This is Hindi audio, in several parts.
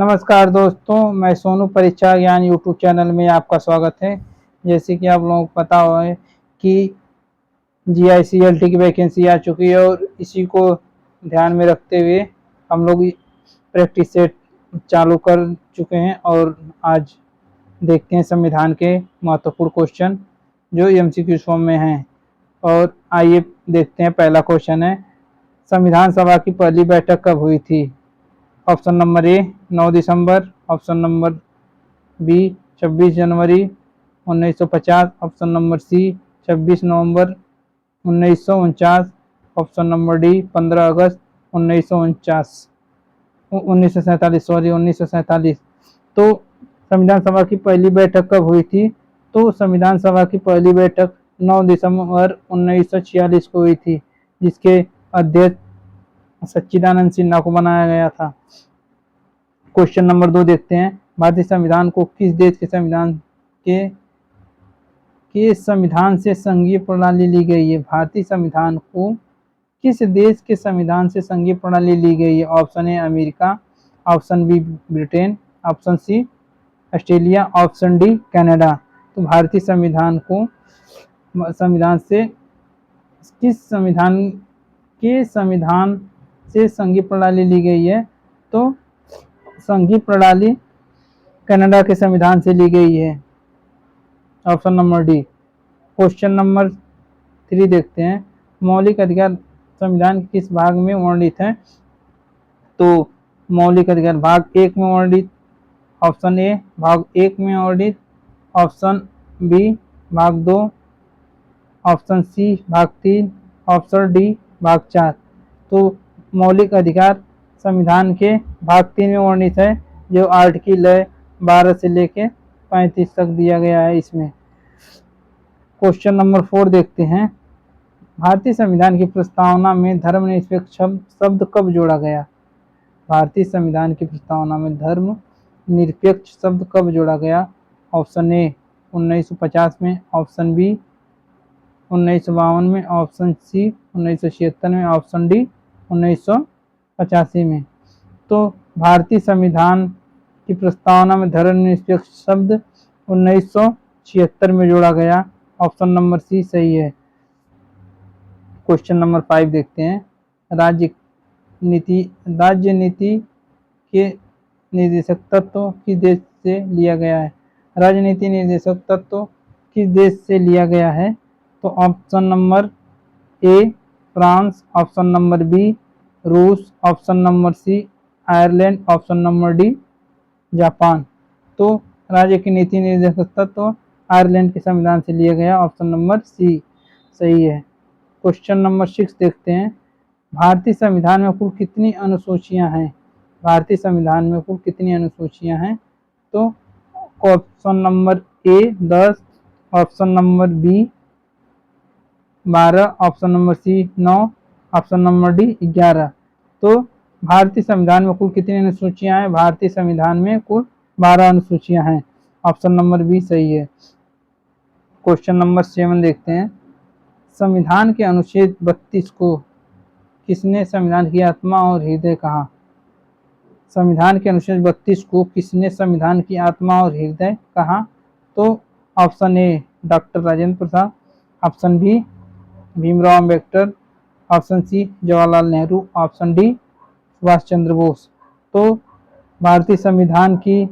नमस्कार दोस्तों, मैं सोनू परीक्षा ज्ञान यूट्यूब चैनल में आपका स्वागत है। जैसे कि आप लोगों को पता हो है कि GICLT की वैकेंसी आ चुकी है और इसी को ध्यान में रखते हुए हम लोग प्रैक्टिस सेट चालू कर चुके हैं और आज देखते हैं संविधान के महत्वपूर्ण क्वेश्चन जो MCQ फॉर्म में हैं। और आइए देखते हैं। पहला क्वेश्चन है, संविधान सभा की पहली बैठक कब हुई थी? ऑप्शन नंबर ए 9 दिसंबर, ऑप्शन नंबर बी 26 जनवरी 1950, ऑप्शन नंबर सी 26 नवंबर 1949, ऑप्शन नंबर डी 15 अगस्त 1949 1947 सॉरी 1947। तो संविधान सभा की पहली बैठक कब हुई थी? तो संविधान सभा की पहली बैठक 9 दिसंबर 1946 को हुई थी, जिसके अध्यक्ष सच्चिदानंद सिन्हा को बनाया गया था। क्वेश्चन नंबर 2 देखते हैं, भारतीय संविधान को किस देश के संविधान से संघीय प्रणाली ली गई है? भारतीय संविधान को किस देश के संविधान से संघीय प्रणाली ली गई है? Option A America, option B Britain, option C Australia, option D Canada. तो भारतीय संविधान को संविधान से किस संविधान से संघीय प्रणाली ली गई है? तो संघीय प्रणाली कनाडा के संविधान से ली गई है, option number D. Question number 3 देखते हैं, मौलिक अधिकार संविधान के किस भाग में वर्णित है? तो मौलिक अधिकार भाग 1 में वर्णित, ऑप्शन ए भाग 1 में वर्णित, ऑप्शन बी भाग 2, ऑप्शन सी भाग 3, ऑप्शन डी भाग 4। तो मौलिक अधिकार संविधान के भाग 3 में वर्णित है, जो आर्टिकल 12 से लेके 35 तक दिया गया है इसमें। क्वेश्चन नंबर 4 देखते हैं, भारतीय संविधान की प्रस्तावना में धर्मनिरपेक्ष शब्द कब जोड़ा गया? भारतीय संविधान की प्रस्तावना में धर्मनिरपेक्ष शब्द कब जोड़ा गया? ऑप्शन ए 1950 में, ऑप्शन बी 1952 में, ऑप्शन सी 1976 में, ऑप्शन डी 1985 में। तो भारतीय संविधान की प्रस्तावना में धर्मनिरपेक्ष शब्द 1976 में जोड़ा गया, ऑप्शन नंबर सी सही है। क्वेश्चन नंबर 5 देखते हैं, राज्य नीति के निर्देशक तत्व किस देश से लिया गया है? राजनीति निर्देशक तत्व किस देश से लिया गया है? तो option number A France, option number B रूस, option number C Ireland, option number D Japan. तो राज्य की नीति निर्देशक तत्व आयरलैंड के संविधान से लिया गया, ऑप्शन नंबर सी सही है। क्वेश्चन नंबर 6 देखते हैं, भारतीय संविधान में कुल कितनी अनुसूचियां हैं? भारतीय संविधान में कुल कितनी अनुसूचियां हैं? तो option number A 10, option number B 12, option number C 9, option number D 11। तो भारतीय संविधान में कुल कितनी अनुसूचियां हैं? भारतीय संविधान में कुल 12 अनुसूचियां हैं, ऑप्शन नंबर बी सही है। क्वेश्चन नंबर 7 देखते हैं, संविधान के अनुच्छेद 32 को किसने संविधान की आत्मा और हृदय कहा? संविधान के अनुच्छेद 32 को किसने संविधान की आत्मा और हृदय कहा? तो option A doctor Rajendra Prasad, option B Bhimrao Ambedkar, option C Jawaharlal Nehru, option D Subhash Chandra Bose. तो भारतीय संविधान के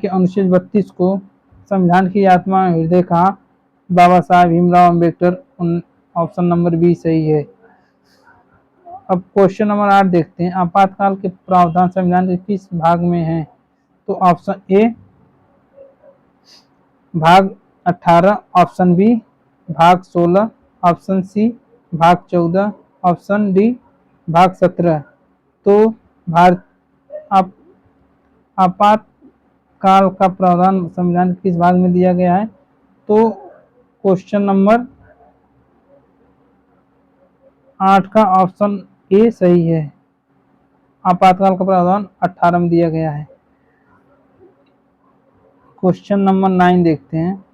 अनुच्छेद 32 को संविधान की आत्मा और हृदय कहा, Baba Saheb Bhimrao Ambedkar, option number B सही है। अब क्वेश्चन नंबर 8 देखते हैं, आपातकाल के प्रावधान संविधान के किस भाग में हैं? तो ऑप्शन ए भाग 18, ऑप्शन बी भाग 16, ऑप्शन सी भाग 14, ऑप्शन डी भाग 17। तो आपातकाल का प्रावधान संविधान किस भाग में दिया गया है? तो क्वेश्चन नंबर 8 का ऑप्शन ए सही है, आपातकाल का प्रावधान 18 में दिया गया है। क्वेश्चन नंबर 9 देखते हैं,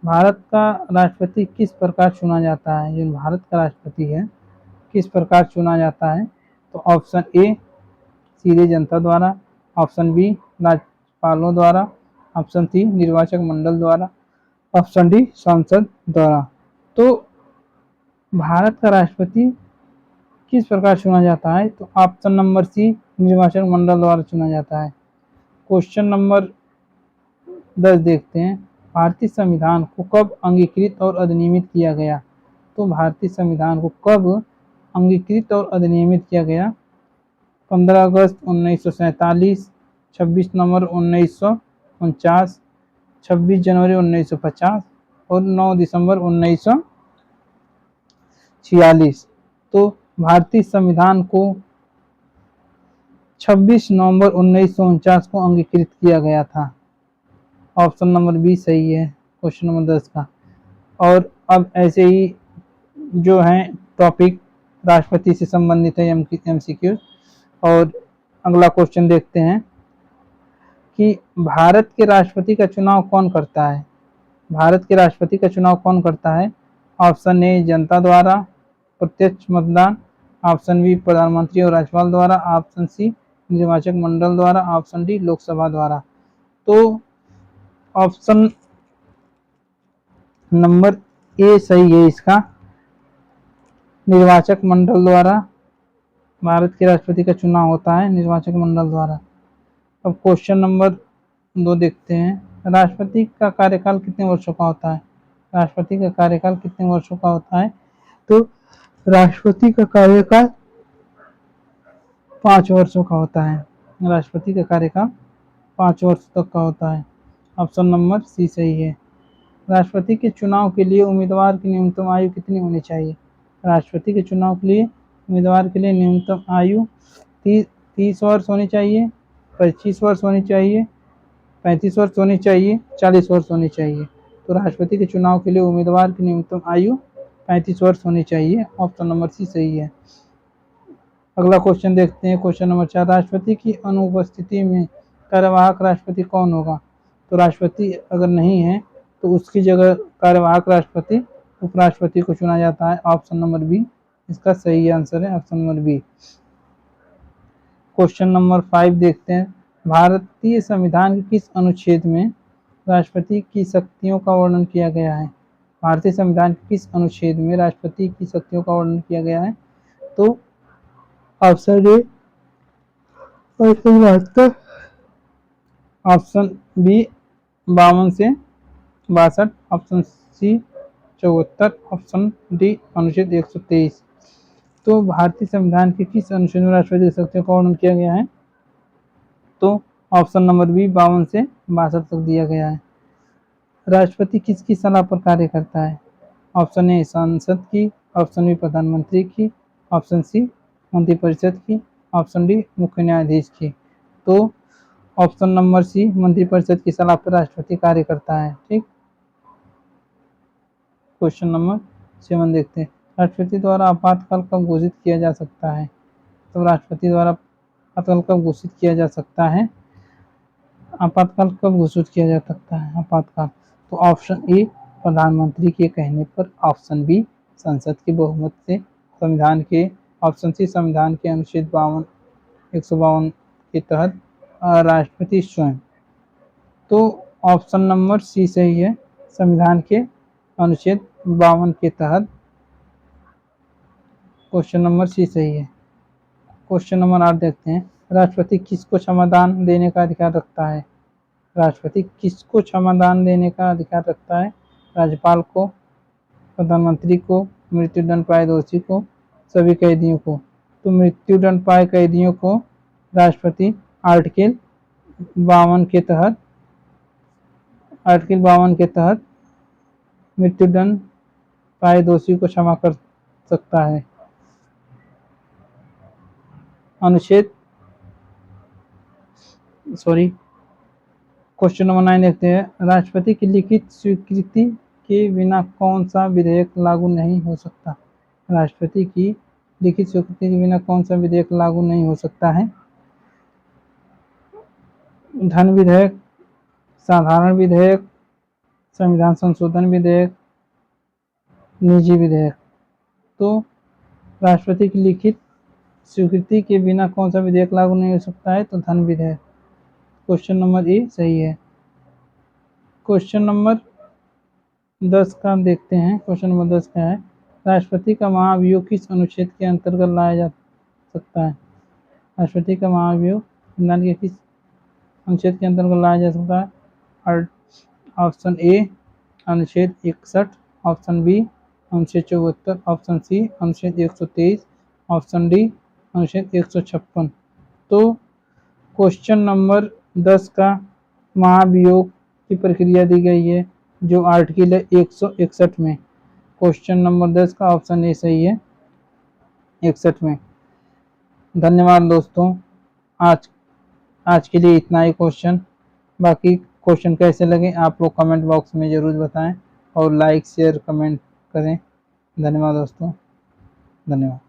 भारत का राष्ट्रपति किस प्रकार चुना जाता है? जो भारत का राष्ट्रपति है किस प्रकार चुना जाता है? तो ऑप्शन ए सीधे जनता द्वारा, ऑप्शन बी राज्यपालों द्वारा, ऑप्शन सी निर्वाचक मंडल द्वारा, ऑप्शन डी संसद द्वारा। तो भारत का राष्ट्रपति किस प्रकार चुना जाता है? तो ऑप्शन नंबर सी निर्वाचक मंडल द्वारा चुना जाता है। क्वेश्चन नंबर 10 देखते हैं, भारतीय संविधान को कब अंगीकृत और अधिनियमित किया गया? तो भारतीय संविधान को कब अंगीकृत और अधिनियमित किया गया? 15 अगस्त 1947, 26 नवंबर 1949, 26 जनवरी 1950 और 9 दिसंबर 1946। तो भारतीय संविधान को 26 नवंबर 1949 को अंगीकृत किया गया था। ऑप्शन नंबर बी सही है क्वेश्चन नंबर 10 का। और अब ऐसे ही जो है टॉपिक राष्ट्रपति से संबंधित है एमसीक्यू। और अगला क्वेश्चन देखते हैं कि भारत के राष्ट्रपति का चुनाव कौन करता है? भारत के राष्ट्रपति का चुनाव कौन करता है? ऑप्शन ए जनता द्वारा प्रत्यक्ष मतदान, ऑप्शन बी प्रधानमंत्री और राज्यपाल द्वारा, ऑप्शन सी निर्वाचक मंडल द्वारा, ऑप्शन डी लोकसभा द्वारा। तो ऑप्शन नंबर ए सही है इसका, निर्वाचक मंडल द्वारा भारत के राष्ट्रपति का चुनाव होता है निर्वाचक मंडल द्वारा। अब क्वेश्चन नंबर 2 देखते हैं, राष्ट्रपति का कार्यकाल कितने वर्षों का होता है? राष्ट्रपति का कार्यकाल कितने वर्षों का होता है? तो राष्ट्रपति का कार्यकाल 5 वर्षों का होता है। राष्ट्रपति का कार्यकाल 5 वर्ष तक का होता है। ऑप्शन नंबर सी सही है। राष्ट्रपति के चुनाव के लिए उम्मीदवार की न्यूनतम आयु कितनी होनी चाहिए? राष्ट्रपति के चुनाव के लिए उम्मीदवार के लिए न्यूनतम आयु 30 वर्ष होनी चाहिए, 25 वर्ष होनी चाहिए, 35 वर्ष होनी चाहिए, 40 वर्ष होनी चाहिए। तो राष्ट्रपति के चुनाव के लिए उम्मीदवार की न्यूनतम आयु 35 वर्ष होनी चाहिए। ऑप्शन नंबर सी सही है। अगला क्वेश्चन देखते हैं क्वेश्चन नंबर 4, राष्ट्रपति की अनुपस्थिति में कार्यवाहक राष्ट्रपति कौन होगा? तो राष्ट्रपति अगर नहीं है तो उसकी जगह कार्यवाहक राष्ट्रपति उपराष्ट्रपति को चुना जाता है। ऑप्शन नंबर बी इसका सही आंसर है, option number B. Question number 5 देखते हैं, भारतीय संविधान के किस अनुच्छेद में राष्ट्रपति की शक्तियों का वर्णन किया गया है? भारतीय संविधान के किस अनुच्छेद में राष्ट्रपति की शक्तियों का वर्णन किया गया है? तो ऑप्शन ए 72, ऑप्शन बी 52 से 62, ऑप्शन सी 74, ऑप्शन डी अनुच्छेद 123। तो भारतीय संविधान के किस अनुच्छेद में राष्ट्रपति की शक्तियों का वर्णन किया गया है? तो ऑप्शन नंबर बी 52 से 62 तक दिया गया है। राष्ट्रपति किसकी सलाह पर कार्य करता है? ऑप्शन ए संसद की, ऑप्शन बी प्रधानमंत्री की, ऑप्शन सी मंत्रिपरिषद की, ऑप्शन डी मुख्य न्यायाधीश की। तो ऑप्शन नंबर सी मंत्रिपरिषद की सलाह पर राष्ट्रपति कार्य करता है। ठीक, क्वेश्चन नंबर 7 देखते हैं, राष्ट्रपति द्वारा आपातकाल कब घोषित किया जा सकता है? तो राष्ट्रपति द्वारा आपातकाल कब घोषित किया जा सकता है? आपातकाल कब घोषित किया जा सकता है आपातकाल? तो ऑप्शन ए प्रधानमंत्री के कहने पर, ऑप्शन बी संसद के बहुमत से, संविधान के, ऑप्शन सी संविधान के अनुच्छेद 152 के तहत, राष्ट्रपति स्वयं। तो ऑप्शन नंबर सी सही है, संविधान के अनुच्छेद 52 के तहत क्वेश्चन नंबर सी सही है। क्वेश्चन नंबर 8 देखते हैं, राष्ट्रपति किसको क्षमादान देने का अधिकार रखता है? राष्ट्रपति किसको क्षमादान देने का अधिकार रखता है? राज्यपाल को, प्रधानमंत्री को, मृत्युदंड पाए दोषी को, सभी कैदियों को। तो मृत्युदंड पाए कैदियों को राष्ट्रपति आर्टिकल 52 के तहत मृत्युदंड पाए दोषी को क्षमा कर सकता है। अनुच्छेद क्वेश्चन नंबर 9 देखते हैं, राष्ट्रपति की लिखित स्वीकृति के बिना कौन सा विधेयक लागू नहीं हो सकता? राष्ट्रपति की लिखित स्वीकृति के बिना कौन सा विधेयक लागू नहीं हो सकता है? धन विधेयक, साधारण विधेयक, संविधान संशोधन विधेयक, निजी विधेयक। तो राष्ट्रपति की लिखित स्वीकृति के बिना कौन सा विधेयक लागू नहीं हो सकता है? तो धन विधेयक। क्वेश्चन नंबर ए सही है। क्वेश्चन नंबर 10 का देखते हैं। क्वेश्चन नंबर 10 क्या है? राष्ट्रपति का महाभियोग किस अनुच्छेद के अंतर्गत लाया जा सकता है? राष्ट्रपति का महाभियोग संविधान के किस अनुच्छेद के अंतर्गत लाया जा सकता है? ऑप्शन ए अनुच्छेद 61, ऑप्शन बी अनुच्छेद 74, ऑप्शन सी अनुच्छेद 123, ऑप्शन डी अनुच्छेद 156। तो क्वेश्चन नंबर 10 का महाभियोग की प्रक्रिया दी गई है जो आर्टिकल है 161 में। क्वेश्चन नंबर 10 का ऑप्शन ए सही है 61 में। धन्यवाद दोस्तों। आज के लिए इतना ही क्वेश्चन। बाकी क्वेश्चन कैसे लगे आप लोग कमेंट बॉक्स में ज़रूर बताएं और लाइक शेयर कमेंट करें। धन्यवाद दोस्तों, धन्यवाद।